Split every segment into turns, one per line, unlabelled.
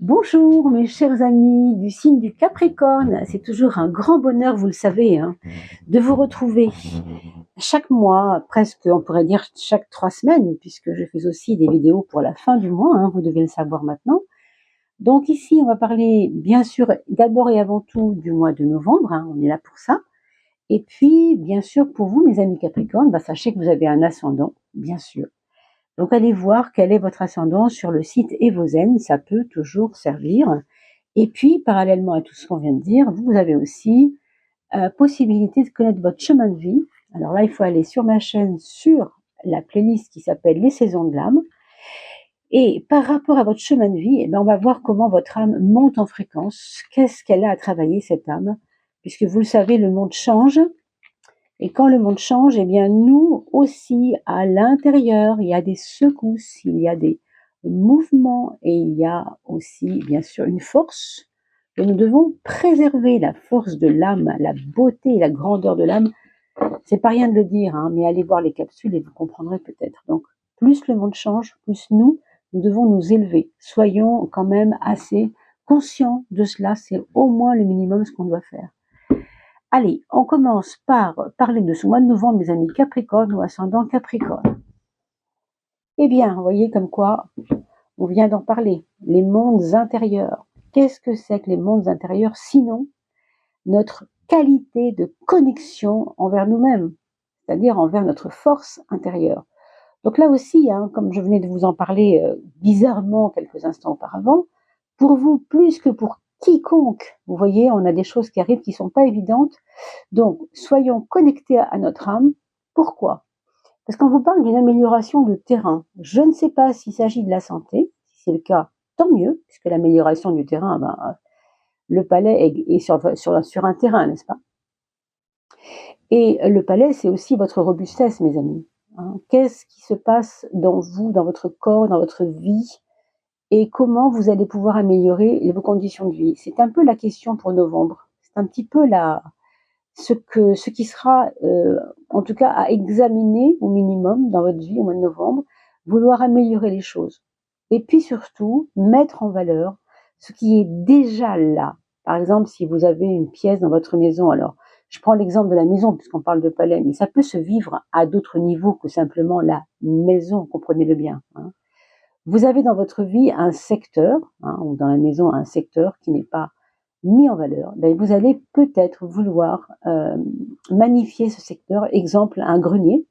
Bonjour mes chers amis du signe du Capricorne, c'est toujours un grand bonheur, vous le savez, hein, de vous retrouver chaque mois, presque on pourrait dire chaque 3 semaines, puisque je fais aussi des vidéos pour la fin du mois, hein, vous devez le savoir maintenant. Donc ici on va parler bien sûr d'abord et avant tout du mois de novembre, hein, on est là pour ça. Et puis bien sûr pour vous mes amis Capricornes, sachez que vous avez un ascendant, bien sûr. Donc allez voir quel est votre ascendant sur le site Evozen, ça peut toujours servir. Et puis, parallèlement à tout ce qu'on vient de dire, vous avez aussi possibilité de connaître votre chemin de vie. Alors là, il faut aller sur ma chaîne, sur la playlist qui s'appelle Les saisons de l'âme. Et par rapport à votre chemin de vie, on va voir comment votre âme monte en fréquence. Qu'est-ce qu'elle a à travailler, cette âme? Puisque vous le savez, le monde change. Et quand le monde change, nous aussi, à l'intérieur, il y a des secousses, il y a des mouvements et il y a aussi, bien sûr, une force. Et nous devons préserver la force de l'âme, la beauté et la grandeur de l'âme. C'est pas rien de le dire, hein, mais allez voir les capsules et vous comprendrez peut-être. Donc, plus le monde change, plus nous devons nous élever. Soyons quand même assez conscients de cela. C'est au moins le minimum ce qu'on doit faire. Allez, on commence par parler de ce mois de novembre, mes amis Capricorne ou ascendant Capricorne. Eh bien, vous voyez comme quoi, on vient d'en parler, les mondes intérieurs. Qu'est-ce que c'est que les mondes intérieurs, sinon notre qualité de connexion envers nous-mêmes, c'est-à-dire envers notre force intérieure. Donc là aussi, hein, comme je venais de vous en parler bizarrement quelques instants auparavant, pour vous plus que pour quiconque, vous voyez, on a des choses qui arrivent qui ne sont pas évidentes. Donc, soyons connectés à notre âme. Pourquoi? Parce qu'on vous parle d'une amélioration de terrain. Je ne sais pas s'il s'agit de la santé. Si c'est le cas, tant mieux, puisque l'amélioration du terrain, le palais est sur un terrain, n'est-ce pas? Et le palais, c'est aussi votre robustesse, mes amis. Hein. Qu'est-ce qui se passe dans vous, dans votre corps, dans votre vie, et comment vous allez pouvoir améliorer vos conditions de vie? C'est un peu la question pour novembre. C'est un petit peu ce qui sera, en tout cas, à examiner au minimum dans votre vie au mois de novembre, vouloir améliorer les choses. Et puis surtout, mettre en valeur ce qui est déjà là. Par exemple, si vous avez une pièce dans votre maison, alors je prends l'exemple de la maison puisqu'on parle de palais, mais ça peut se vivre à d'autres niveaux que simplement la maison, comprenez-le bien. Hein. Vous avez dans votre vie un secteur, hein, ou dans la maison un secteur qui n'est pas mis en valeur, vous allez peut-être vouloir magnifier ce secteur. Exemple, un grenier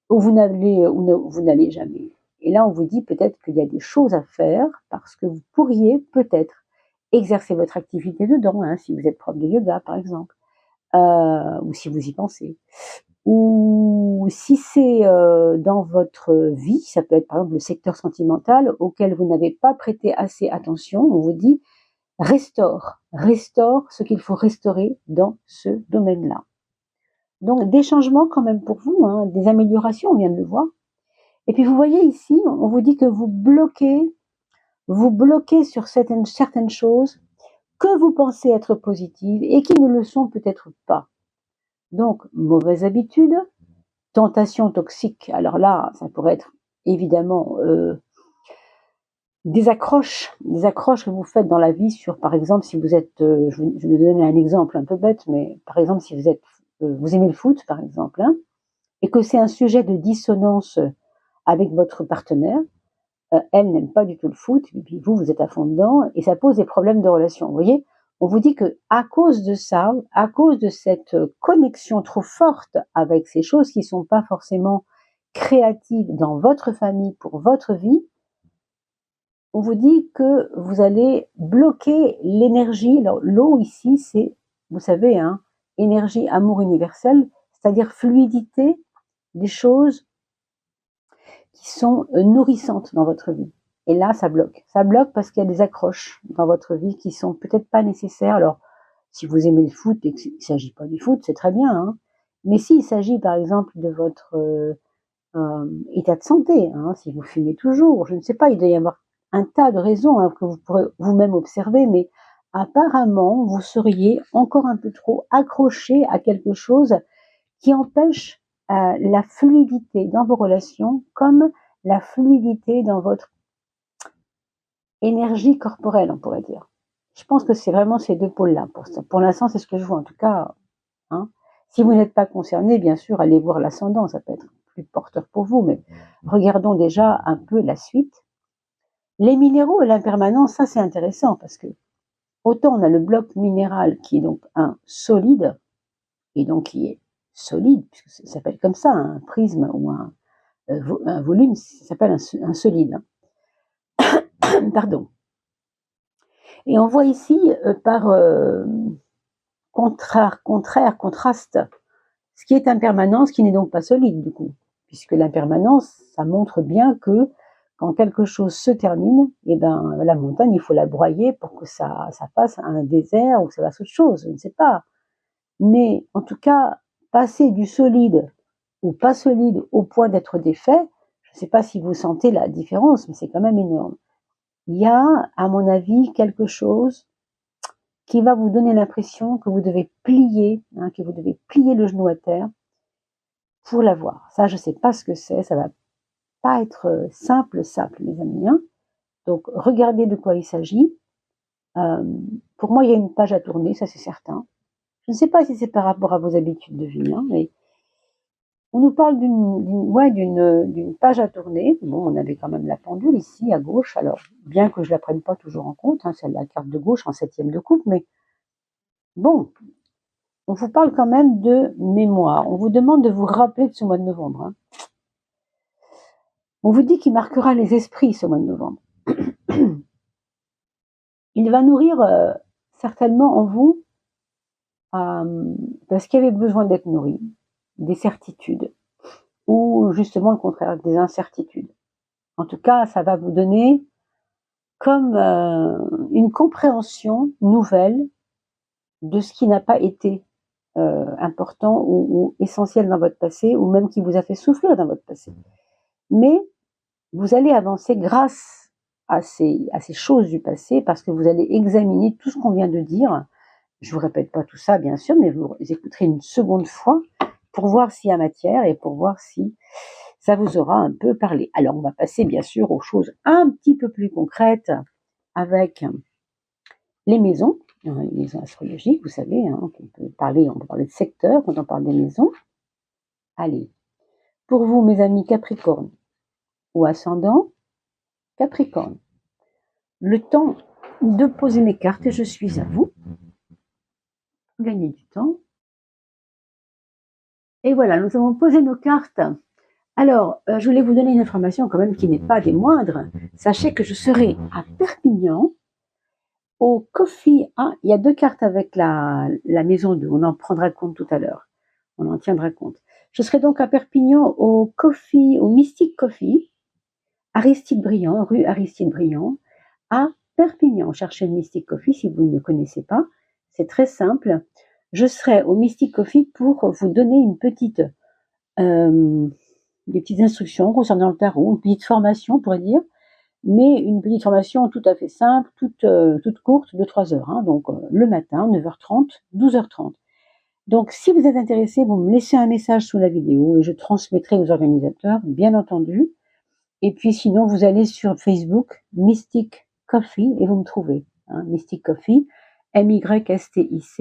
où vous n'allez jamais. Et là, on vous dit peut-être qu'il y a des choses à faire parce que vous pourriez peut-être exercer votre activité dedans, hein, si vous êtes prof de yoga, par exemple, ou si vous y pensez. Ou si c'est dans votre vie, ça peut être par exemple le secteur sentimental auquel vous n'avez pas prêté assez attention, on vous dit restaure ce qu'il faut restaurer dans ce domaine-là. Donc des changements quand même pour vous, hein, des améliorations, on vient de le voir. Et puis vous voyez ici, on vous dit que vous bloquez sur certaines choses que vous pensez être positives et qui ne le sont peut-être pas. Donc mauvaise habitude, tentation toxique. Alors là, ça pourrait être évidemment des accroches que vous faites dans la vie sur, par exemple, si vous êtes, je vais vous donner un exemple un peu bête, mais par exemple, si vous aimez le foot, par exemple, hein, et que c'est un sujet de dissonance avec votre partenaire, elle n'aime pas du tout le foot, et puis vous êtes à fond dedans, et ça pose des problèmes de relation. Vous voyez, on vous dit que à cause de ça, à cause de cette connexion trop forte avec ces choses qui sont pas forcément créatives dans votre famille pour votre vie, on vous dit que vous allez bloquer l'énergie. L'eau ici, c'est, vous savez, hein, énergie, amour universel, c'est-à-dire fluidité des choses qui sont nourrissantes dans votre vie. Et là, ça bloque. Ça bloque parce qu'il y a des accroches dans votre vie qui sont peut-être pas nécessaires. Alors, si vous aimez le foot et qu'il ne s'agit pas du foot, c'est très bien. Hein. Mais s'il s'agit, par exemple, de votre état de santé, hein, si vous fumez toujours, je ne sais pas, il doit y avoir un tas de raisons hein, que vous pourrez vous-même observer, mais apparemment, vous seriez encore un peu trop accroché à quelque chose qui empêche la fluidité dans vos relations, comme la fluidité dans votre énergie corporelle, on pourrait dire. Je pense que c'est vraiment ces deux pôles-là. Pour l'instant, c'est ce que je vois en tout cas. Hein. Si vous n'êtes pas concerné, bien sûr, allez voir l'ascendant, ça peut être plus porteur pour vous, mais regardons déjà un peu la suite. Les minéraux et l'impermanence, ça c'est intéressant parce que autant on a le bloc minéral qui est donc un solide, et donc qui est solide, puisque ça s'appelle comme ça, un prisme ou un volume, ça s'appelle un solide. Pardon. Et on voit ici par contraste, ce qui est impermanence, qui n'est donc pas solide du coup, puisque l'impermanence, ça montre bien que quand quelque chose se termine, et ben la montagne, il faut la broyer pour que ça fasse un désert ou que ça fasse autre chose, je ne sais pas. Mais en tout cas, passer du solide ou pas solide au point d'être défait, je ne sais pas si vous sentez la différence, mais c'est quand même énorme. Il y a, à mon avis, quelque chose qui va vous donner l'impression que vous devez plier, hein, que vous devez plier le genou à terre pour l'avoir. Ça, je ne sais pas ce que c'est, ça va pas être simple, mes amis. Hein. Donc, regardez de quoi il s'agit. Pour moi, il y a une page à tourner, ça c'est certain. Je ne sais pas si c'est par rapport à vos habitudes de vie, hein, mais on nous parle d'une page à tourner. Bon, on avait quand même la pendule ici à gauche, alors bien que je la prenne pas toujours en compte, hein, c'est la carte de gauche en 7e de coupe, mais bon, on vous parle quand même de mémoire. On vous demande de vous rappeler de ce mois de novembre. Hein. On vous dit qu'il marquera les esprits ce mois de novembre. Il va nourrir certainement en vous parce qu'il y avait besoin d'être nourri, des certitudes, ou justement le contraire, des incertitudes. En tout cas, ça va vous donner comme une compréhension nouvelle de ce qui n'a pas été important ou essentiel dans votre passé, ou même qui vous a fait souffrir dans votre passé. Mais vous allez avancer grâce à ces choses du passé, parce que vous allez examiner tout ce qu'on vient de dire. Je vous répète pas tout ça, bien sûr, mais vous écouterez une seconde fois pour voir s'il y a matière et pour voir si ça vous aura un peu parlé. Alors, on va passer, bien sûr, aux choses un petit peu plus concrètes avec les maisons astrologiques, vous savez, hein, on peut parler de secteur quand on parle des maisons. Allez, pour vous, mes amis Capricorne ou ascendant Capricorne, le temps de poser mes cartes et je suis à vous. Gagner du temps. Et voilà, nous avons posé nos cartes. Alors, je voulais vous donner une information quand même qui n'est pas des moindres. Sachez que je serai à Perpignan au Coffee. Ah, il y a deux cartes avec la maison 2. On en prendra compte tout à l'heure. On en tiendra compte. Je serai donc à Perpignan au Coffee, au Mystic Coffee, Aristide Briand, rue Aristide Briand, à Perpignan. Cherchez le Mystic Coffee si vous ne connaissez pas. C'est très simple. Je serai au Mystic Coffee pour vous donner des petites instructions concernant le tarot, une petite formation, on pourrait dire, mais une petite formation tout à fait simple, toute courte, de 3 heures. Hein, donc, le matin, 9h30, 12h30. Donc, si vous êtes intéressé, vous me laissez un message sous la vidéo et je transmettrai aux organisateurs, bien entendu. Et puis, sinon, vous allez sur Facebook, Mystic Coffee, et vous me trouvez. Hein, Mystic Coffee, MYSTIC,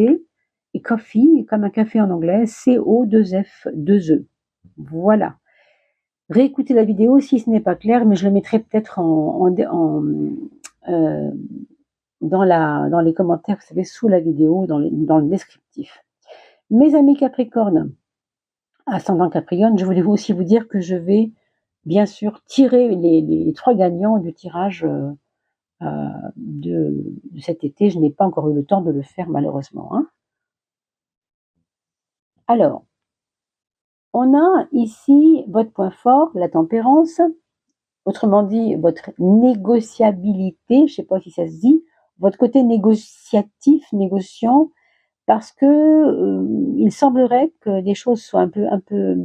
et Coffee, comme un café en anglais, CO2F2E. Voilà. Réécoutez la vidéo si ce n'est pas clair, mais je le mettrai peut-être dans les commentaires, vous savez, sous la vidéo, dans le descriptif. Mes amis Capricorne, ascendant Capricorne, je voulais aussi vous dire que je vais bien sûr tirer les 3 gagnants du tirage de cet été. Je n'ai pas encore eu le temps de le faire malheureusement. Hein. Alors, on a ici votre point fort, la tempérance, autrement dit votre négociabilité, je ne sais pas si ça se dit, votre côté négociatif, négociant, parce que il semblerait que des choses soient un peu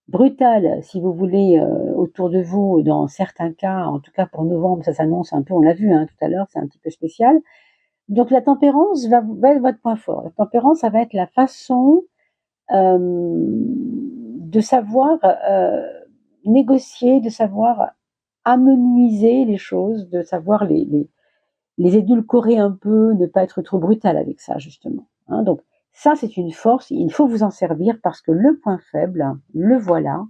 brutales, si vous voulez, autour de vous, dans certains cas, en tout cas pour novembre, ça s'annonce un peu, on l'a vu hein, tout à l'heure, c'est un petit peu spécial. Donc la tempérance va être votre point fort. La tempérance, ça va être la façon de savoir négocier, de savoir amenuiser les choses, de savoir les édulcorer un peu, ne pas être trop brutal avec ça, justement. Hein. Donc, ça, c'est une force, il faut vous en servir parce que le point faible, le voilà.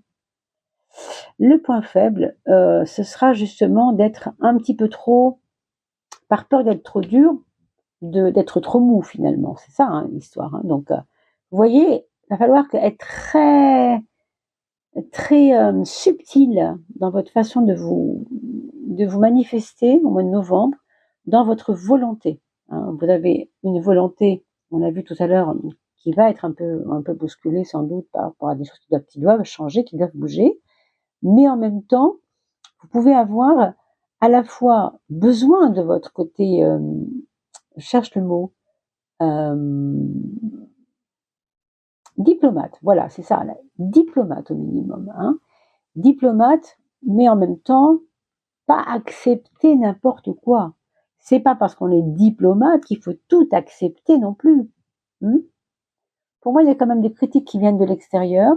Le point faible, ce sera justement d'être un petit peu trop, par peur d'être trop dur, d'être trop mou finalement. C'est ça hein, l'histoire. Hein. Donc, vous voyez, il va falloir être très, très subtil dans votre façon de vous manifester au mois de novembre, dans votre volonté. Hein. Vous avez une volonté, on l'a vu tout à l'heure, qui va être un peu bousculée sans doute par rapport à des choses qui doivent changer, qui doivent bouger. Mais en même temps, vous pouvez avoir à la fois besoin de votre côté, je cherche le mot, diplomate, voilà, c'est ça, là, diplomate au minimum, hein. Diplomate, mais en même temps, pas accepter n'importe quoi. C'est pas parce qu'on est diplomate qu'il faut tout accepter non plus. Pour moi, il y a quand même des critiques qui viennent de l'extérieur,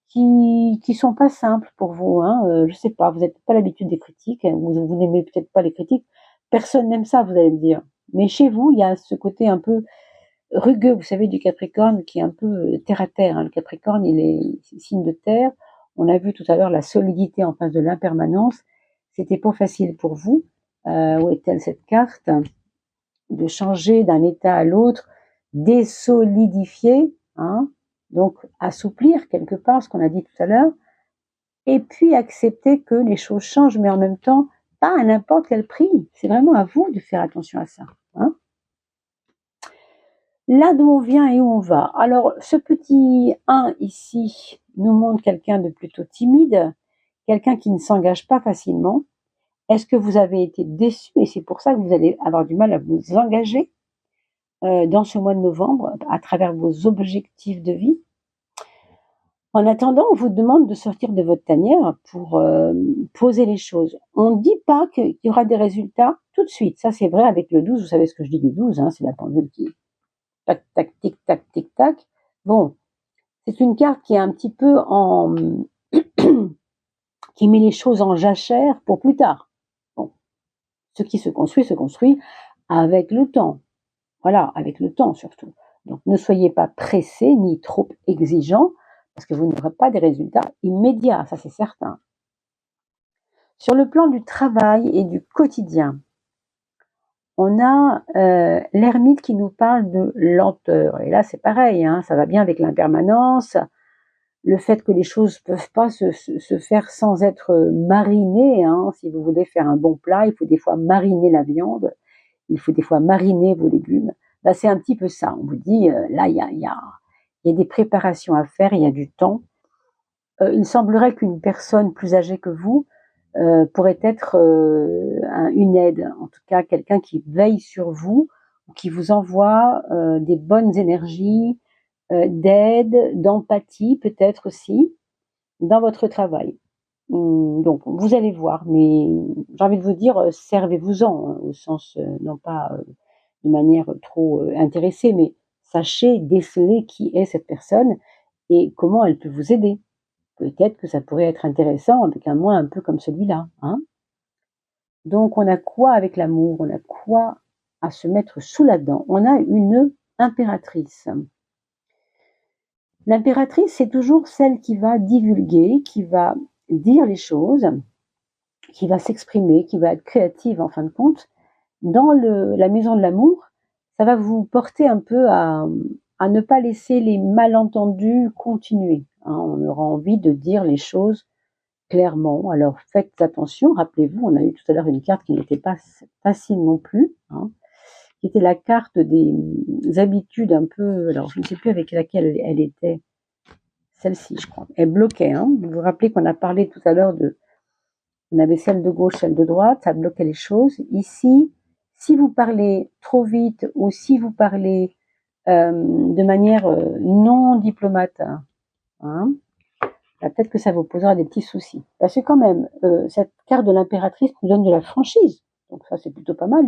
qui sont pas simples pour vous. Hein. Je sais pas, vous n'avez pas l'habitude des critiques, vous n'aimez peut-être pas les critiques. Personne n'aime ça, vous allez me dire. Mais chez vous, il y a ce côté un peu rugueux, vous savez, du Capricorne, qui est un peu terre à terre. Hein. Le Capricorne, il est signe de terre. On a vu tout à l'heure la solidité en face de l'impermanence. C'était pas facile pour vous. Où est-elle cette carte? De changer d'un état à l'autre, désolidifier, hein, donc assouplir quelque part ce qu'on a dit tout à l'heure, et puis accepter que les choses changent, mais en même temps, pas à n'importe quel prix. C'est vraiment à vous de faire attention à ça. Hein. Là d'où on vient et où on va. Alors, ce petit 1 ici nous montre quelqu'un de plutôt timide, quelqu'un qui ne s'engage pas facilement. Est-ce que vous avez été déçu et c'est pour ça que vous allez avoir du mal à vous engager dans ce mois de novembre à travers vos objectifs de vie? En attendant, on vous demande de sortir de votre tanière pour poser les choses. On ne dit pas qu'il y aura des résultats tout de suite. Ça, c'est vrai avec le 12. Vous savez ce que je dis du 12, hein, c'est la pendule qui tac, tac, tic, tac, tic, tac. Bon, c'est une carte qui est un petit peu en... qui met les choses en jachère pour plus tard. Bon, ce qui se construit avec le temps. Voilà, avec le temps surtout. Donc ne soyez pas pressés ni trop exigeants parce que vous n'aurez pas des résultats immédiats, ça c'est certain. Sur le plan du travail et du quotidien, on a l'ermite qui nous parle de lenteur. Et là c'est pareil, hein, ça va bien avec l'impermanence, le fait que les choses ne peuvent pas se faire sans être marinées. Hein. Si vous voulez faire un bon plat, il faut des fois mariner la viande, il faut des fois mariner vos légumes. Là, c'est un petit peu ça. On vous dit, là, il y a des préparations à faire, il y a du temps. Il semblerait qu'une personne plus âgée que vous pourrait être une aide, en tout cas quelqu'un qui veille sur vous, qui vous envoie des bonnes énergies, d'aide, d'empathie peut-être aussi, dans votre travail. Donc, vous allez voir, mais j'ai envie de vous dire, servez-vous-en, hein, au sens, non pas de manière trop intéressée, mais sachez déceler qui est cette personne et comment elle peut vous aider. Peut-être que ça pourrait être intéressant avec un mois un peu comme celui-là. Hein. Donc, on a quoi avec l'amour? On a quoi à se mettre sous la dent? On a une impératrice. L'impératrice, c'est toujours celle qui va divulguer, qui va dire les choses, qui va s'exprimer, qui va être créative en fin de compte. Dans la maison de l'amour, ça va vous porter un peu à ne pas laisser les malentendus continuer. Hein. On aura envie de dire les choses clairement. Alors faites attention, rappelez-vous, on a eu tout à l'heure une carte qui n'était pas facile non plus, hein, qui était la carte des habitudes un peu, alors je ne sais plus avec laquelle elle était, celle-ci je crois, elle bloquait. Hein. Vous vous rappelez qu'on a parlé tout à l'heure on avait celle de gauche, celle de droite, ça bloquait les choses. Ici, si vous parlez trop vite ou si vous parlez de manière non diplomate, hein, peut-être que ça vous posera des petits soucis. Parce que quand même, cette carte de l'impératrice nous donne de la franchise. Donc ça, c'est plutôt pas mal.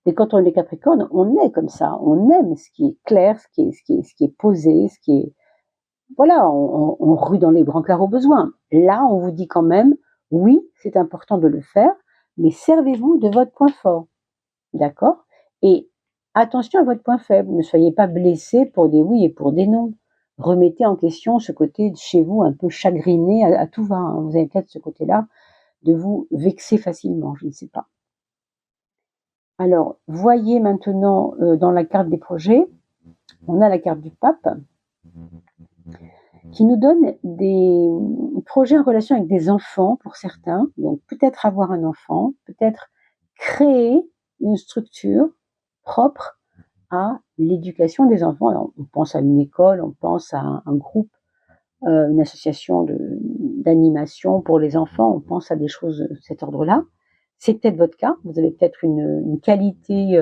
Et quand on est Capricorne, on est comme ça. On aime ce qui est clair, ce qui est posé, ce qui est... Voilà, on rue dans les brancards au besoin. Là, on vous dit quand même, Oui, c'est important de le faire, mais servez-vous de votre point fort, d'accord? Et attention à votre point faible, ne soyez pas blessé pour des oui et pour des non. Remettez en question ce côté de chez vous un peu chagriné à tout va, hein. Vous avez peut-être ce côté-là de vous vexer facilement, je ne sais pas. Alors, voyez maintenant dans la carte des projets, on a la carte du pape qui nous donne des projets en relation avec des enfants pour certains. Donc peut-être avoir un enfant, peut-être créer une structure propre à l'éducation des enfants. Alors, on pense à une école, on pense à un groupe, une association d'animation pour les enfants, on pense à des choses de cet ordre-là. C'est peut-être votre cas, vous avez peut-être une qualité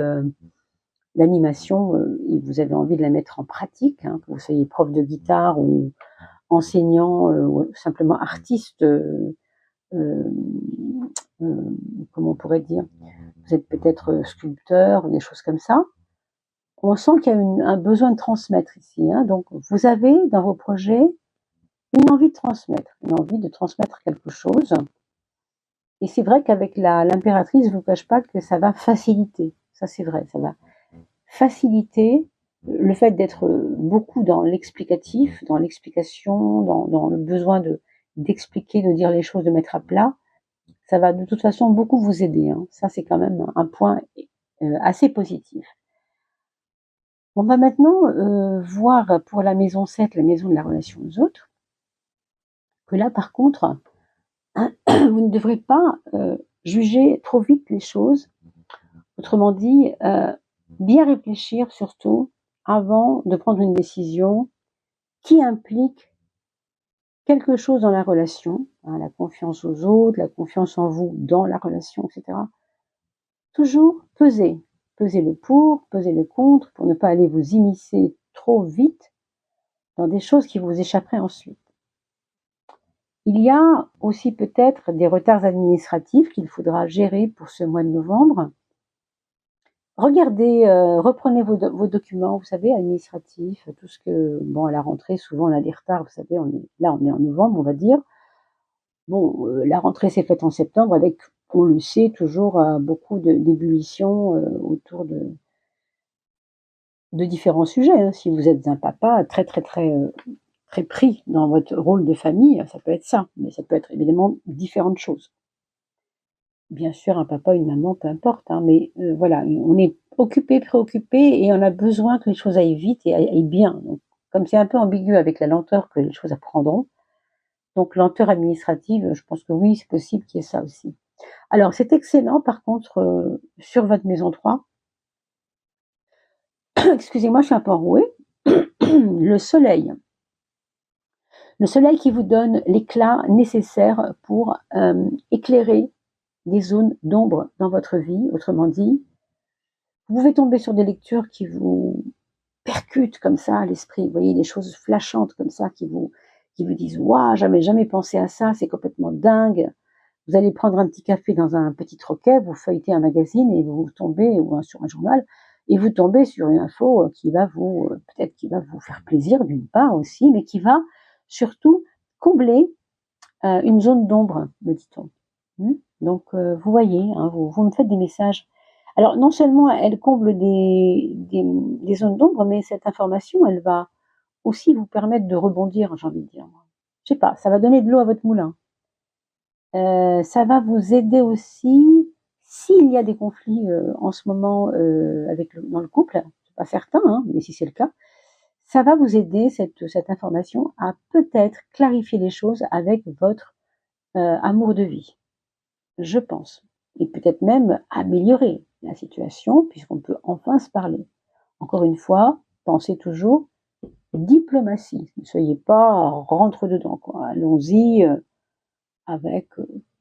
d'animation et vous avez envie de la mettre en pratique, hein, que vous soyez prof de guitare ou enseignant ou simplement artiste, euh, comment on pourrait dire, vous êtes peut-être sculpteur, des choses comme ça. On sent qu'il y a un besoin de transmettre ici, hein. Donc vous avez dans vos projets une envie de transmettre quelque chose. Et c'est vrai qu'avec l'impératrice, je ne vous cache pas que ça va faciliter. Ça c'est vrai, ça va faciliter le fait d'être beaucoup dans l'explicatif, dans l'explication, dans le besoin d'expliquer, de dire les choses, de mettre à plat. Ça va de toute façon beaucoup vous aider, hein. Ça, c'est quand même un point assez positif. On va maintenant voir pour la maison 7, la maison de la relation aux autres, que là, par contre, vous ne devrez pas juger trop vite les choses. Autrement dit, bien réfléchir surtout avant de prendre une décision qui implique quelque chose dans la relation, hein, la confiance aux autres, la confiance en vous dans la relation, etc. Toujours peser. Peser le pour, peser le contre, pour ne pas aller vous immiscer trop vite dans des choses qui vous échapperaient ensuite. Il y a aussi peut-être des retards administratifs qu'il faudra gérer pour ce mois de novembre. Regardez, reprenez vos documents, vous savez, administratifs, tout ce que, bon, à la rentrée, souvent on a des retards, vous savez, on est en novembre, on va dire. Bon, la rentrée s'est faite en septembre avec, on le sait, toujours beaucoup d'ébullition autour de différents sujets, hein. Si vous êtes un papa très très pris dans votre rôle de famille, ça peut être ça, mais ça peut être évidemment différentes choses. Bien sûr, un papa, une maman, peu importe, hein, mais voilà, on est occupé, préoccupé et on a besoin que les choses aillent vite et aillent bien. Donc, comme c'est un peu ambigu avec la lenteur que les choses apprendront, donc lenteur administrative, je pense que oui, c'est possible qu'il y ait ça aussi. Alors, c'est excellent, par contre, sur votre maison 3, excusez-moi, je suis un peu enrouée, le soleil qui vous donne l'éclat nécessaire pour éclairer des zones d'ombre dans votre vie. Autrement dit, vous pouvez tomber sur des lectures qui vous percutent comme ça à l'esprit. Vous voyez, des choses flashantes comme ça qui vous disent « Waouh, jamais pensé à ça, c'est complètement dingue ». Vous allez prendre un petit café dans un petit troquet, vous feuilletez un magazine et vous tombez, ou sur un journal, et vous tombez sur une info qui va peut-être qui va vous faire plaisir d'une part aussi, mais qui va surtout combler une zone d'ombre, me dit-on. Donc, vous voyez, hein, vous me faites des messages. Alors, non seulement elle comble des zones d'ombre, mais cette information, elle va aussi vous permettre de rebondir, j'ai envie de dire. Je sais pas, ça va donner de l'eau à votre moulin. Ça va vous aider aussi s'il y a des conflits en ce moment dans le couple, c'est pas certain, hein, mais si c'est le cas, ça va vous aider cette information à peut-être clarifier les choses avec votre amour de vie, je pense, et peut-être même améliorer la situation puisqu'on peut enfin se parler. Encore une fois, pensez toujours diplomatie, ne soyez pas rentre dedans, quoi. Allons-y avec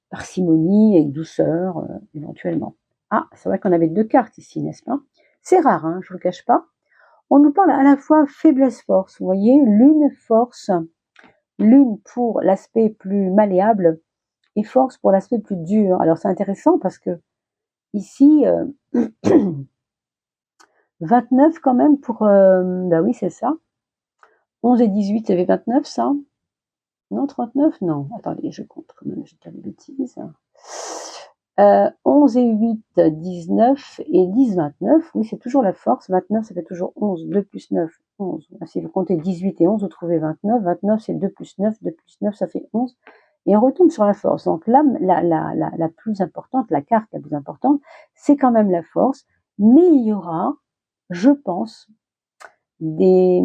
parcimonie et douceur éventuellement. Ah, c'est vrai qu'on avait 2 cartes ici, n'est-ce pas? C'est rare, hein, je ne vous le cache pas. On nous parle à la fois faiblesse-force, vous voyez, l'une pour l'aspect plus malléable et force pour l'aspect plus dur. Alors c'est intéressant parce que ici, 29 quand même pour... bah oui, c'est ça. 11 et 18, ça fait 29, ça. Non, 39, non. Attendez, je compte quand même, je dis pas de bêtises. 11 et 8, 19 et 10, 29. Oui, c'est toujours la force. 29, ça fait toujours 11. 2 plus 9, 11. Si vous comptez 18 et 11, vous trouvez 29. 29, c'est 2 plus 9. 2 plus 9, ça fait 11. Et on retombe sur la force. Donc là, la plus importante, la carte la plus importante, c'est quand même la force. Mais il y aura, je pense, des,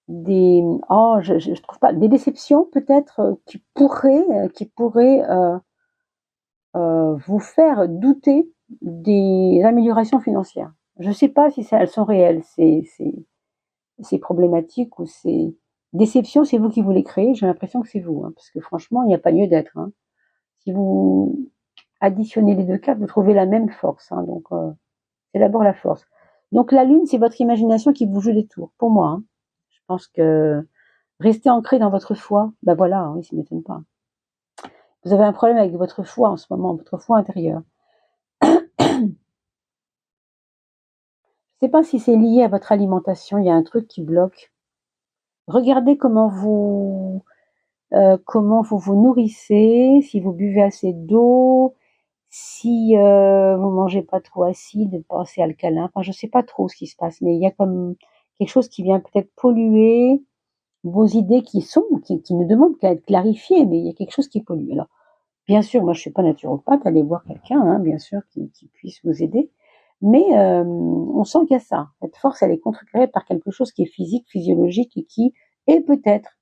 je trouve pas, des déceptions peut-être qui pourraient vous faire douter des améliorations financières. Je ne sais pas si elles sont réelles, ces problématiques ou ces déceptions, c'est vous qui vous les créez, j'ai l'impression que c'est vous, hein, parce que franchement, il n'y a pas lieu d'être. Hein. Si vous additionnez les deux cartes, vous trouvez la même force. Hein, donc, c'est d'abord la force. Donc, la lune, c'est votre imagination qui vous joue des tours, pour moi. Hein. Je pense que rester ancré dans votre foi, ben voilà, oui, ça ne m'étonne pas. Vous avez un problème avec votre foi en ce moment, votre foi intérieure. Je ne sais pas si c'est lié à votre alimentation, il y a un truc qui bloque. Regardez comment vous vous nourrissez, si vous buvez assez d'eau, si vous mangez pas trop acide, pas assez alcalin. Enfin, je sais pas trop ce qui se passe, mais il y a comme quelque chose qui vient peut-être polluer vos idées qui ne demandent qu'à être clarifiées, mais il y a quelque chose qui pollue. Alors, bien sûr, moi je suis pas naturopathe, allez voir quelqu'un, hein, bien sûr, qui puisse vous aider. Mais on sent qu'il y a ça. Cette force, elle est contrecarrée par quelque chose qui est physique, physiologique et qui est peut-être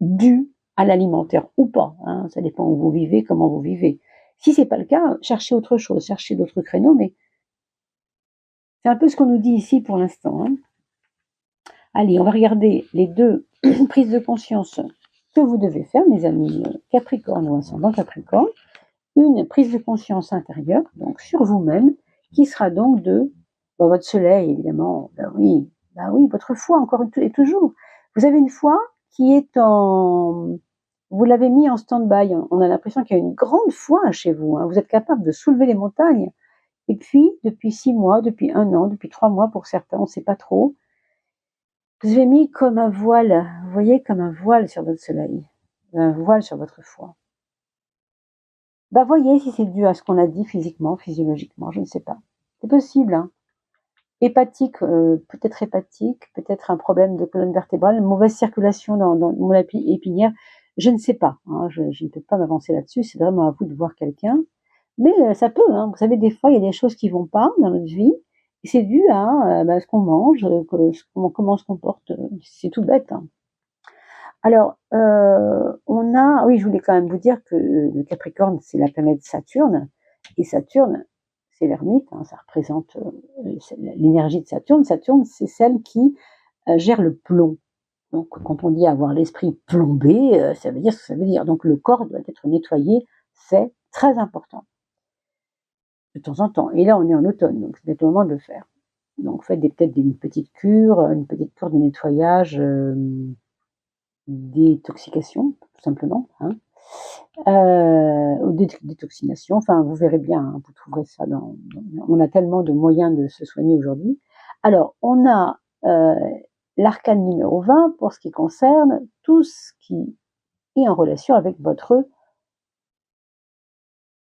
dû à l'alimentaire ou pas. Hein, ça dépend où vous vivez, comment vous vivez. Si c'est pas le cas, cherchez autre chose, cherchez d'autres créneaux, mais c'est un peu ce qu'on nous dit ici pour l'instant. Hein. Allez, on va regarder les deux prises de conscience que vous devez faire, mes amis Capricorne ou ascendant Capricorne. Une prise de conscience intérieure, donc sur vous-même, qui sera donc de votre soleil, évidemment. Ben oui, votre foi, encore et toujours. Vous avez une foi qui est vous l'avez mis en stand-by. On a l'impression qu'il y a une grande foi chez vous. Hein. Vous êtes capable de soulever les montagnes. Et puis, depuis 6 mois, depuis 1 an, depuis 3 mois pour certains, on ne sait pas trop, vous avez mis comme un voile, vous voyez, comme un voile sur votre soleil, un voile sur votre foi. Bah voyez si c'est dû à ce qu'on a dit physiquement, physiologiquement, je ne sais pas. C'est possible, hein. Hépatique, peut-être hépatique, peut-être un problème de colonne vertébrale, une mauvaise circulation dans mon épinière, je ne sais pas. Hein, je ne peux pas m'avancer là-dessus, c'est vraiment à vous de voir quelqu'un. Mais ça peut, hein, vous savez, des fois, il y a des choses qui vont pas dans notre vie, et c'est dû à ce qu'on mange, comment on se comporte, c'est tout bête. Hein. Alors, oui, je voulais quand même vous dire que le Capricorne, c'est la planète Saturne, et Saturne, c'est l'ermite, hein, ça représente l'énergie de Saturne. Saturne, c'est celle qui gère le plomb. Donc, quand on dit avoir l'esprit plombé, ça veut dire ce que ça veut dire. Donc, le corps doit être nettoyé, c'est très important, de temps en temps. Et là, on est en automne, donc c'est le moment de le faire. Donc, faites peut-être une petite cure de nettoyage, détoxication, tout simplement. Hein. Ou détoxination, enfin vous verrez bien, hein, vous trouverez ça on a tellement de moyens de se soigner aujourd'hui. Alors on a l'arcane numéro 20 pour ce qui concerne tout ce qui est en relation avec votre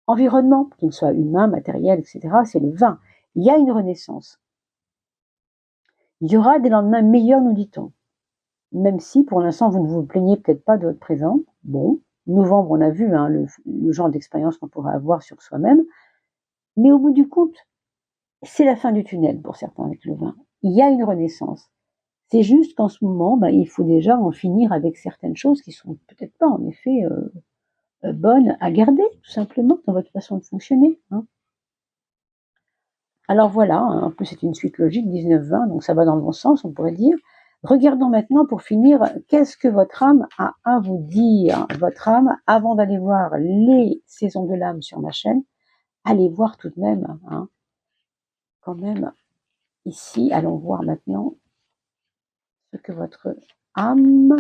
environnement, qu'il soit humain, matériel, etc. C'est le 20. Il y a une renaissance. Il y aura des lendemains meilleurs, nous dit-on. Même si pour l'instant vous ne vous plaignez peut-être pas de votre présent. Bon, novembre, on a vu hein, le genre d'expérience qu'on pourrait avoir sur soi-même. Mais au bout du compte, c'est la fin du tunnel pour certains avec le vin. Il y a une renaissance. C'est juste qu'en ce moment, il faut déjà en finir avec certaines choses qui sont peut-être pas en effet bonnes à garder, tout simplement, dans votre façon de fonctionner. Hein. Alors voilà, hein, en plus c'est une suite logique, 19-20, donc ça va dans le bon sens, on pourrait dire. Regardons maintenant pour finir, qu'est-ce que votre âme a à vous dire. Votre âme, avant d'aller voir les saisons de l'âme sur ma chaîne, allez voir tout de même, hein, quand même, ici, allons voir maintenant ce que votre âme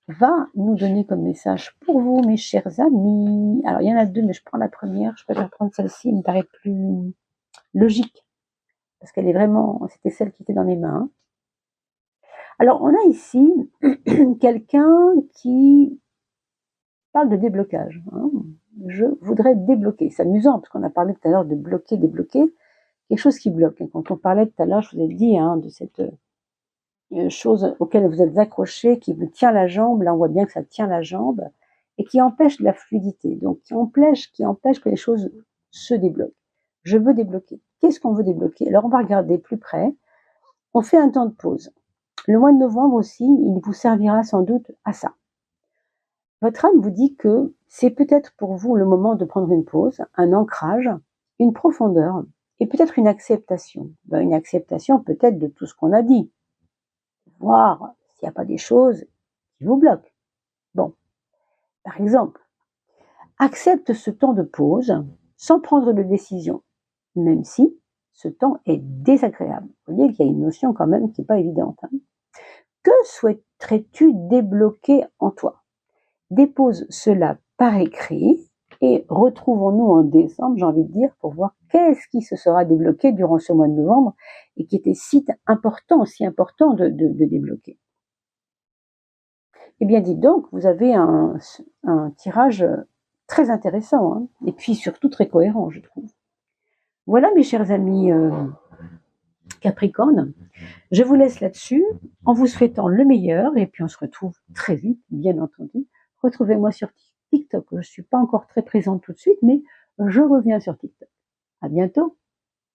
va nous donner comme message pour vous, mes chers amis. Alors, il y en a deux, mais je prends la première. Je préfère prendre celle-ci, elle me paraît plus logique. Parce qu'elle est vraiment, c'était celle qui était dans mes mains. Alors, on a ici quelqu'un qui parle de déblocage. Hein. Je voudrais débloquer. C'est amusant, parce qu'on a parlé tout à l'heure de bloquer, débloquer. Quelque chose qui bloque. Quand on parlait tout à l'heure, je vous ai dit, hein, de cette chose auquel vous êtes accroché, qui vous tient la jambe, là on voit bien que ça tient la jambe, et qui empêche de la fluidité, donc qui empêche que les choses se débloquent. Je veux débloquer. Qu'est-ce qu'on veut débloquer? Alors on va regarder plus près. On fait un temps de pause. Le mois de novembre aussi, il vous servira sans doute à ça. Votre âme vous dit que c'est peut-être pour vous le moment de prendre une pause, un ancrage, une profondeur, et peut-être une acceptation. Une acceptation peut-être de tout ce qu'on a dit, voir s'il n'y a pas des choses qui vous bloquent. Bon, par exemple, accepte ce temps de pause sans prendre de décision, même si ce temps est désagréable. Vous voyez qu'il y a une notion quand même qui n'est pas évidente. Hein. Que souhaiterais-tu débloquer en toi? Dépose cela par écrit et retrouvons-nous en décembre, j'ai envie de dire, pour voir qu'est-ce qui se sera débloqué durant ce mois de novembre et qui était si important de débloquer. Eh bien, dites donc, vous avez un tirage très intéressant, hein, et puis surtout très cohérent, je trouve. Voilà, mes chers amis Capricorne, je vous laisse là-dessus, en vous souhaitant le meilleur, et puis on se retrouve très vite, bien entendu. Retrouvez-moi sur TikTok, je ne suis pas encore très présente tout de suite, mais je reviens sur TikTok. À bientôt.